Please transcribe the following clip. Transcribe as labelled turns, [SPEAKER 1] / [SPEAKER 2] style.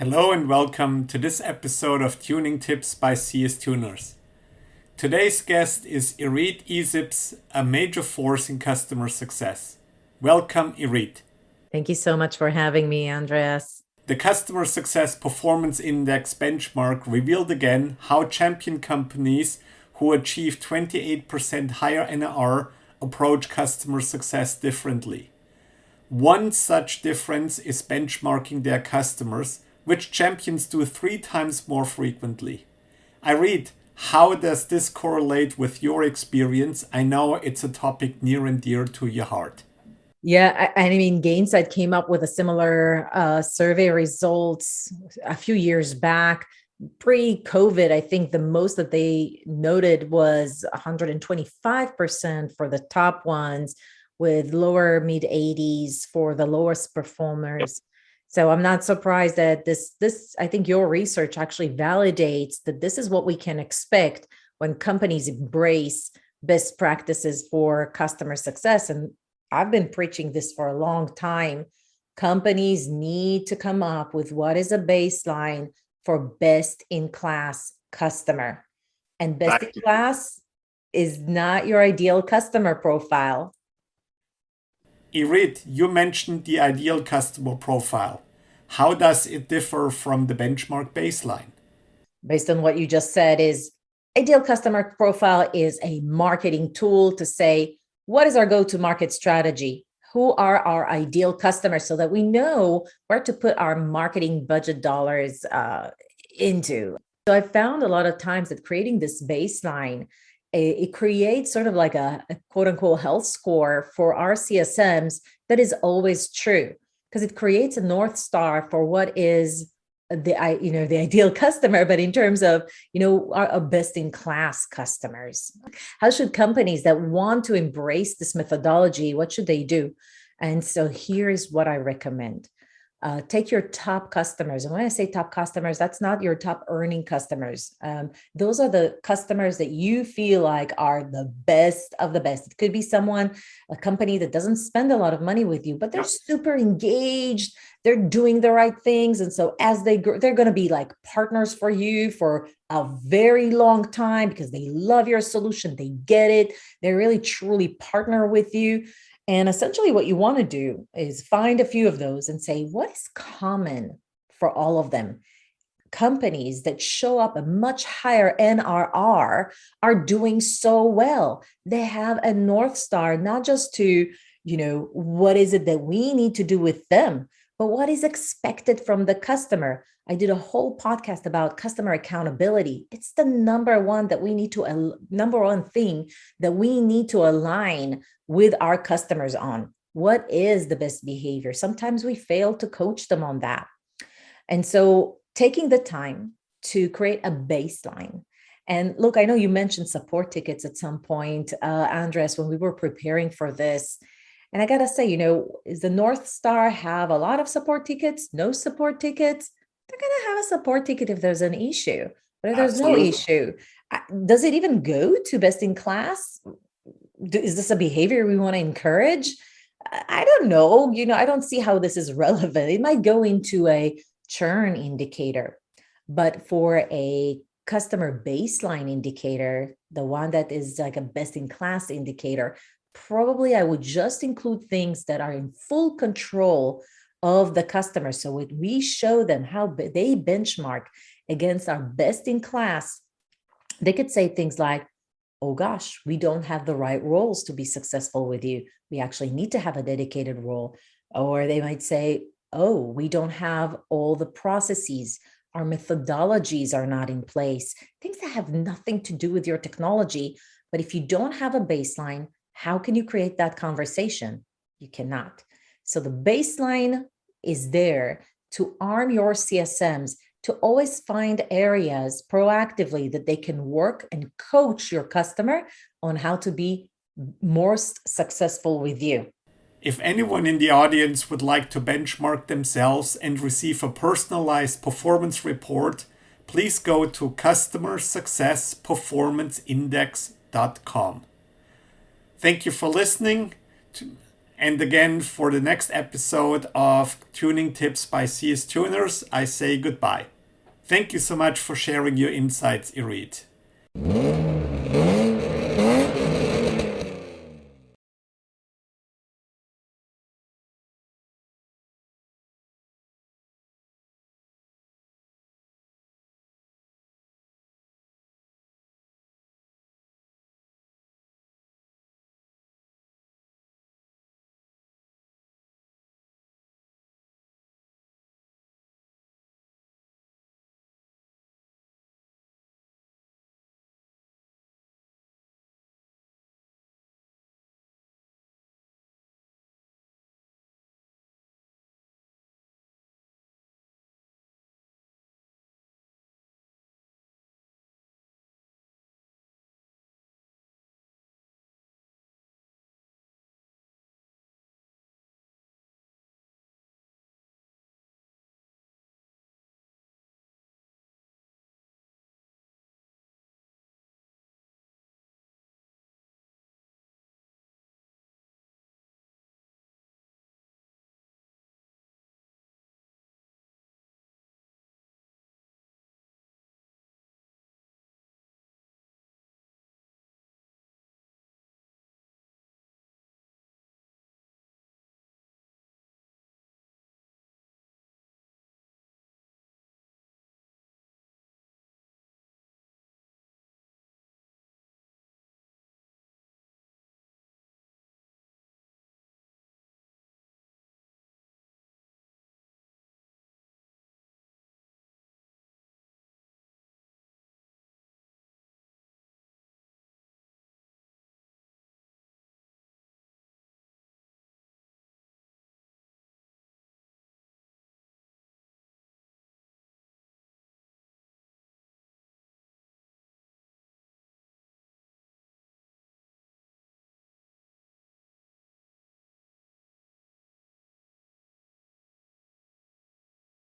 [SPEAKER 1] Hello and welcome to this episode of Tuning Tips by CS Tuners. Today's guest is Irit Eizips, a major force in customer success. Welcome, Irit.
[SPEAKER 2] Thank you so much for having me, Andreas.
[SPEAKER 1] The Customer Success Performance Index benchmark revealed again how champion companies who achieve 28% higher NR approach customer success differently. One such difference is benchmarking their customers, which champions do 3 times more frequently. Irit, how does this correlate with your experience? I know it's a topic near and dear to your heart.
[SPEAKER 2] Yeah, I mean, Gainsight came up with a similar survey results a few years back. Pre-COVID, I think the most that they noted was 125% for the top ones, with lower mid 80s for the lowest performers. So I'm not surprised that this I think your research actually validates that this is what we can expect when companies embrace best practices for customer success. And I've been preaching this for a long time. Companies need to come up with what is a baseline for best in class customer. And best in class is not your ideal customer profile.
[SPEAKER 1] Irit, you mentioned the ideal customer profile. How does it differ from the benchmark baseline?
[SPEAKER 2] Based on what you just said, is ideal customer profile is a marketing tool to say, what is our go-to-market strategy? Who are our ideal customers so that we know where to put our marketing budget dollars into? So I found a lot of times that creating this baseline, it creates sort of like a quote unquote health score for our CSMs that is always true, because it creates a North Star for what is the ideal customer, but in terms of our best in class customers. How should companies that want to embrace this methodology, what should they do? And so here is what I recommend. Take your top customers. And when I say top customers, that's not your top earning customers. Those are the customers that you feel like are the best of the best. It could be a company that doesn't spend a lot of money with you, but they're super engaged. They're doing the right things. And so as they grow, they're going to be like partners for you for a very long time because they love your solution. They get it. They really, truly partner with you. And essentially what you want to do is find a few of those and say, what is common for all of them? Companies that show up a much higher NRR are doing so well. They have a North Star, not just to, what is it that we need to do with them, but what is expected from the customer. I did a whole podcast about customer accountability. It's the number one thing that we need to align with our customers on. What is the best behavior? Sometimes we fail to coach them on that. And so taking the time to create a baseline. And look, I know you mentioned support tickets at some point, Andres, when we were preparing for this. And I got to say, is the North Star have a lot of support tickets, no support tickets? They're going to have a support ticket if there's an issue. But if there's no issue, does it even go to best in class? Is this a behavior we want to encourage? I don't know. I don't see how this is relevant. It might go into a churn indicator, but for a customer baseline indicator, the one that is like a best in class indicator, probably I would just include things that are in full control of the customer. So when we show them how they benchmark against our best in class, they could say things like, oh gosh, we don't have the right roles to be successful with you. We actually need to have a dedicated role. Or they might say, oh, we don't have all the processes. Our methodologies are not in place. Things that have nothing to do with your technology. But if you don't have a baseline, how can you create that conversation? You cannot. So the baseline is there to arm your CSMs to always find areas proactively that they can work and coach your customer on how to be more successful with you.
[SPEAKER 1] If anyone in the audience would like to benchmark themselves and receive a personalized performance report, please go to customersuccessperformanceindex.com. Thank you for listening And again, for the next episode of Tuning Tips by CS Tuners, I say goodbye. Thank you so much for sharing your insights, Irit.